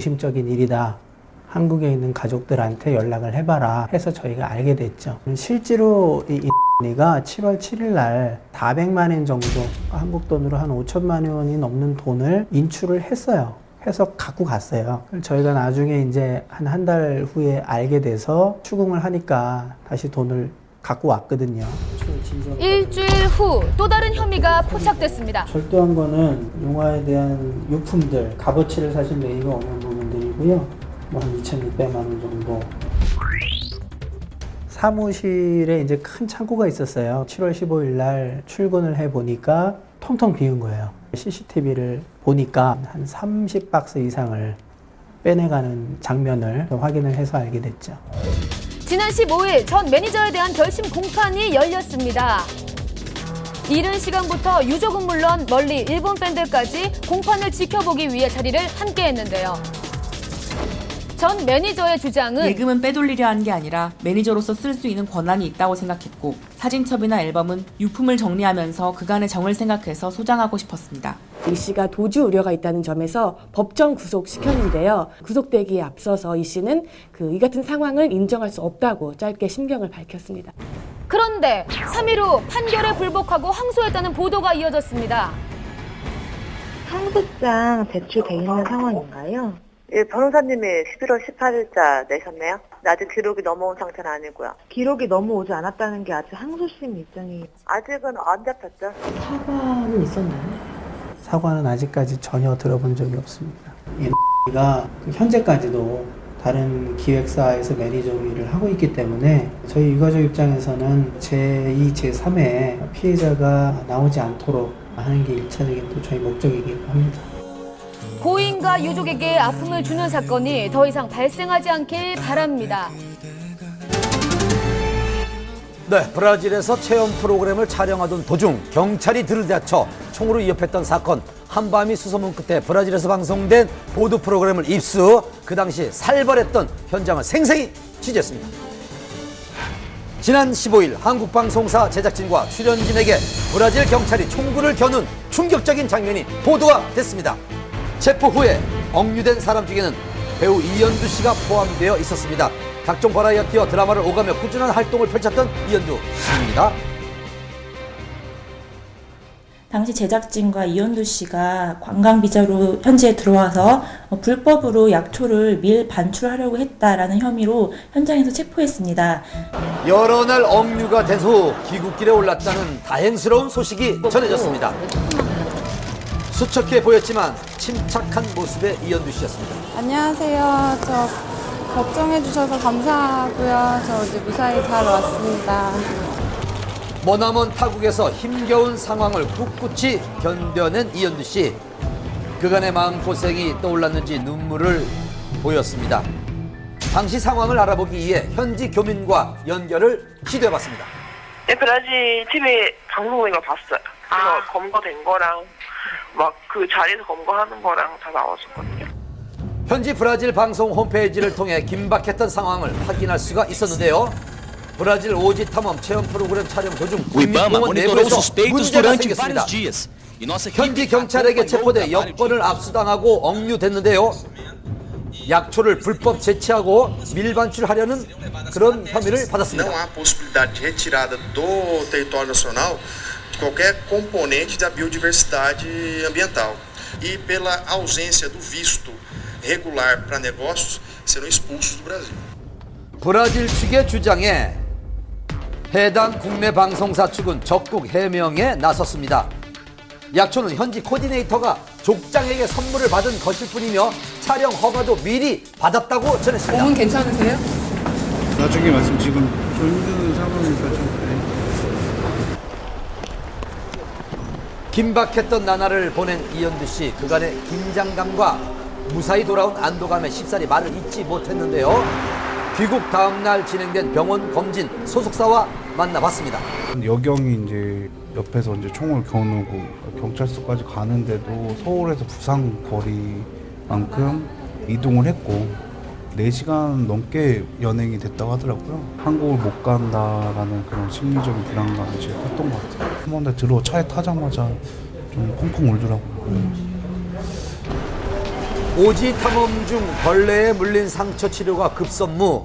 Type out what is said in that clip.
의심적인 일이다. 한국에 있는 가족들한테 연락을 해봐라 해서 저희가 알게 됐죠. 실제로 이 X가 7월 7일 날 400만 원 정도, 한국 돈으로 한 5천만 원이 넘는 돈을 인출을 했어요. 해서 갖고 갔어요. 저희가 나중에 이제 한 달 후에 알게 돼서 추궁을 하니까 다시 돈을 갖고 왔거든요. 일주일 후 또 다른 혐의가 포착됐습니다. 절도한 거는 용화에 대한 유품들, 값어치를 사실 매입이 없는 부분들이고요. 뭐 한 2,600만 원 정도. 사무실에 이제 큰 창고가 있었어요. 7월 15일 날 출근을 해 보니까 텅텅 비운 거예요. CCTV를 보니까 한 30박스 이상을 빼내가는 장면을 확인을 해서 알게 됐죠. 지난 15일 전 매니저에 대한 결심 공판이 열렸습니다. 이른 시간부터 유족은 물론 멀리 일본 팬들까지 공판을 지켜보기 위해 자리를 함께 했는데요. 전 매니저의 주장은 예금은 빼돌리려 한 게 아니라 매니저로서 쓸 수 있는 권한이 있다고 생각했고 사진첩이나 앨범은 유품을 정리하면서 그간의 정을 생각해서 소장하고 싶었습니다. 이 씨가 도주 우려가 있다는 점에서 법정 구속시켰는데요. 구속되기에 앞서서 이 씨는 이 같은 상황을 인정할 수 없다고 짧게 심경을 밝혔습니다. 그런데 3일 후 판결에 불복하고 항소했다는 보도가 이어졌습니다. 상속장 제출돼 있는 상황인가요? 예, 변호사님이 11월 18일자 내셨네요. 아직 기록이 넘어온 상태는 아니고요. 기록이 넘어오지 않았다는 게 아직 항소심 일정이 아직은 안 잡혔죠. 사과는 있었나요? 사과는 아직까지 전혀 들어본 적이 없습니다. X가 현재까지도 다른 기획사에서 매니저 일을 하고 있기 때문에 저희 유가족 입장에서는 제2, 제3의 피해자가 나오지 않도록 하는 게 1차적인 또 저희 목적이기도 합니다. 고인과 유족에게 아픔을 주는 사건이 더 이상 발생하지 않길 바랍니다. 네, 브라질에서 체험 프로그램을 촬영하던 도중 경찰이 들이닥쳐 총으로 위협했던 사건. 한밤이 수소문 끝에 브라질에서 방송된 보도 프로그램을 입수. 그 당시 살벌했던 현장을 생생히 취재했습니다. 지난 15일 한국 방송사 제작진과 출연진에게 브라질 경찰이 총구를 겨눈 충격적인 장면이 보도가 됐습니다. 체포 후에 억류된 사람 중에는 배우 이현두 씨가 포함되어 있었습니다. 각종 버라이어티와 드라마를 오가며 꾸준한 활동을 펼쳤던 이현두 씨입니다. 당시 제작진과 이현두 씨가 관광 비자로 현지에 들어와서 불법으로 약초를 밀반출하려고 했다라는 혐의로 현장에서 체포했습니다. 여러 날 억류가 된 후 귀국길에 올랐다는 다행스러운 소식이 전해졌습니다. 수척해 보였지만 침착한 모습의 이현두 씨였습니다. 안녕하세요. 저 걱정해 주셔서 감사하고요. 저 이제 무사히 잘 왔습니다. 머나먼 타국에서 힘겨운 상황을 꿋꿋이 견뎌낸 이현두 씨. 그간의 마음고생이 떠올랐는지 눈물을 보였습니다. 당시 상황을 알아보기 위해 현지 교민과 연결을 시도해봤습니다. 네, 브라질 TV 방송인 거 봤어요. 그래서 검거된 거랑 막 그 자리에서 검거하는 거랑 다 나왔었거든요. 현지 브라질 방송 홈페이지를 통해 긴박했던 상황을 확인할 수가 있었는데요. 브라질 오지 탐험 체험 프로그램 촬영 도중 국립공원 내부에서 문제가 생겼습니다. 현지 경찰에게 체포돼 여권을 압수당하고 억류됐는데요. 약초를 불법 채취하고 밀반출하려는 그런 혐의를 받았습니다. Não há possibilidade de retirada do território nacional de qualquer componente da biodiversidade ambiental. E pela ausência do visto regular para negócios, serão expulsos do Brasil. 브라질 측의 주장에 해당 국내 방송사 측은 적극 해명에 나섰습니다. 약초는 현지 코디네이터가 족장에게 선물을 받은 것일 뿐이며 촬영 허가도 미리 받았다고 전했습니다. 몸은 괜찮으세요? 나중에 말씀 지금 좀 힘든 상황이니까 좀 긴박했던 나날을 보낸 이현두 씨. 그간의 긴장감과 무사히 돌아온 안도감에 쉽사리 말을 잇지 못했는데요. 귀국 다음 날 진행된 병원 검진 소속사와 만나봤습니다. 여경이 이제 옆에서 이제 총을 겨누고 경찰서까지 가는데도 서울에서 부산 거리만큼 이동을 했고 4시간 넘게 연행이 됐다고 하더라고요. 한국을 못 간다라는 그런 심리적인 불안감이 제일 컸던 것 같아요. 한 번에 차에 타자마자 좀 펑펑 울더라고요. 오지 탐험 중 벌레에 물린 상처 치료가 급선무.